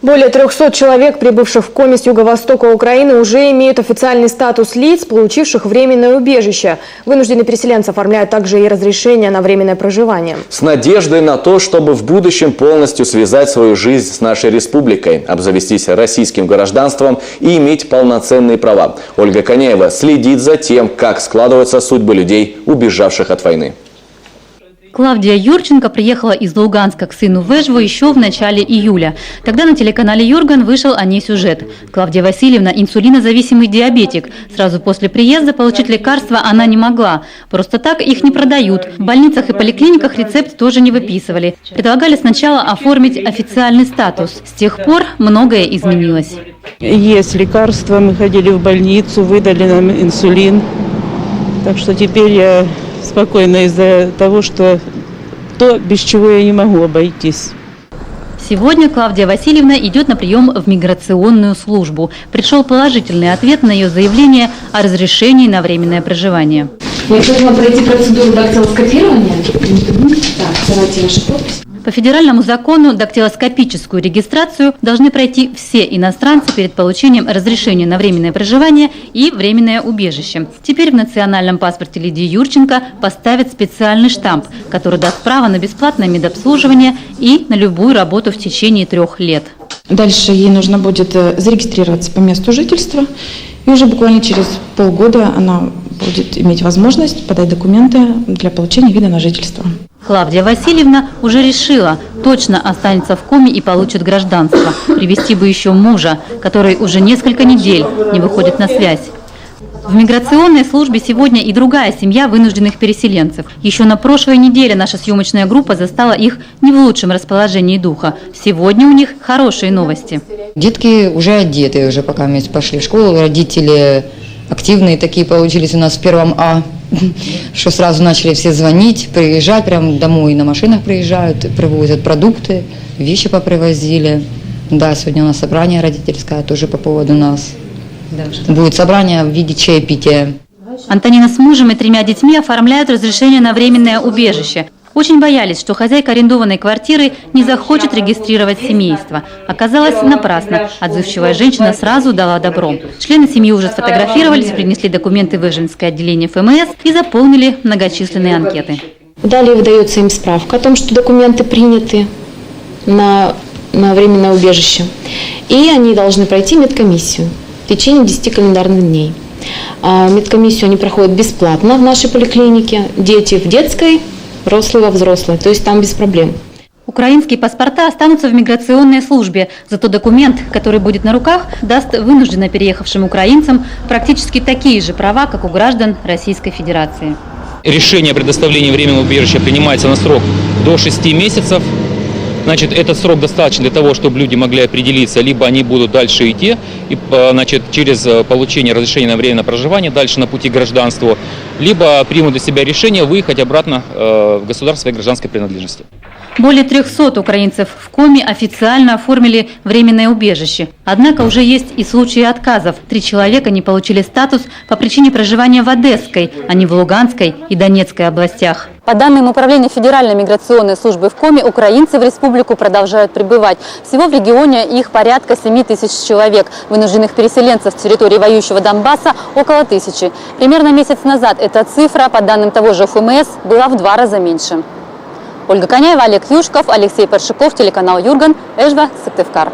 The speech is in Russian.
Более 300 человек, прибывших в Коми с юго-востока Украины, уже имеют официальный статус лиц, получивших временное убежище. Вынужденные переселенцы оформляют также и разрешение на временное проживание. С надеждой на то, чтобы в будущем полностью связать свою жизнь с нашей республикой, обзавестись российским гражданством и иметь полноценные права. Ольга Коняева следит за тем, как складываются судьбы людей, убежавших от войны. Клавдия Юрченко приехала из Луганска к сыну в Эжву еще в начале июля. Тогда на телеканале «Юрган» вышел о ней сюжет. Клавдия Васильевна – инсулинозависимый диабетик. Сразу после приезда получить лекарства она не могла. Просто так их не продают. В больницах и поликлиниках рецепт тоже не выписывали. Предлагали сначала оформить официальный статус. С тех пор многое изменилось. Есть лекарства, мы ходили в больницу, выдали нам инсулин. Так что теперь я спокойно из-за того, что то, без чего я не могу обойтись. Сегодня Клавдия Васильевна идет на прием в миграционную службу. Пришел положительный ответ на ее заявление о разрешении на временное проживание. Необходимо пройти процедуру дактилоскопирования. Так, давайте вашу подпись. По федеральному закону дактилоскопическую регистрацию должны пройти все иностранцы перед получением разрешения на временное проживание и временное убежище. Теперь в национальном паспорте Лидии Юрченко поставят специальный штамп, который даст право на бесплатное медобслуживание и на любую работу в течение 3 лет. Дальше ей нужно будет зарегистрироваться по месту жительства. И уже буквально через полгода она будет иметь возможность подать документы для получения вида на жительство. Клавдия Васильевна уже решила, точно останется в Коми и получит гражданство. Привести бы еще мужа, который уже несколько недель не выходит на связь. В миграционной службе сегодня и другая семья вынужденных переселенцев. Еще на прошлой неделе наша съемочная группа застала их не в лучшем расположении духа. Сегодня у них хорошие новости. Детки уже одеты, уже пока мы пошли в школу, родители активные такие получились у нас в 1 А, что сразу начали все звонить, приезжать, прям домой на машинах приезжают, привозят продукты, вещи попривозили. Да, сегодня у нас собрание родительское тоже по поводу нас. Будет собрание в виде чаепития. Антонина с мужем и 3 детьми оформляют разрешение на временное убежище. Очень боялись, что хозяйка арендованной квартиры не захочет регистрировать семейство. Оказалось, напрасно. Отзывчивая женщина сразу дала добро. Члены семьи уже сфотографировались, принесли документы в Ижевское отделение ФМС и заполнили многочисленные анкеты. Далее выдается им справка о том, что документы приняты на временное убежище. И они должны пройти медкомиссию в течение 10 календарных дней. Медкомиссию они проходят бесплатно в нашей поликлинике. Дети в детской, взрослые во взрослой, то есть там без проблем. Украинские паспорта останутся в миграционной службе, зато документ, который будет на руках, даст вынужденно переехавшим украинцам практически такие же права, как у граждан Российской Федерации. Решение о предоставлении временного убежища принимается на срок до 6 месяцев. Значит, этот срок достаточно для того, чтобы люди могли определиться, либо они будут дальше идти, и, значит, через получение разрешения на временное проживание дальше на пути к гражданству, либо примут для себя решение выехать обратно в государство своей гражданской принадлежности. Более 300 украинцев в Коми официально оформили временное убежище. Однако уже есть и случаи отказов. 3 человека не получили статус по причине проживания в Одесской, а не в Луганской и Донецкой областях. По данным Управления Федеральной миграционной службы в Коми, украинцы в республику продолжают прибывать. Всего в регионе их порядка 7 тысяч человек. Вынужденных переселенцев с территории воюющего Донбасса около 1000. Примерно месяц назад эта цифра, по данным того же ФМС, была в 2 раза меньше. Ольга Коняева, Олег Юшков, Алексей Паршиков, телеканал «Юрган», Эжва, Сыктывкар.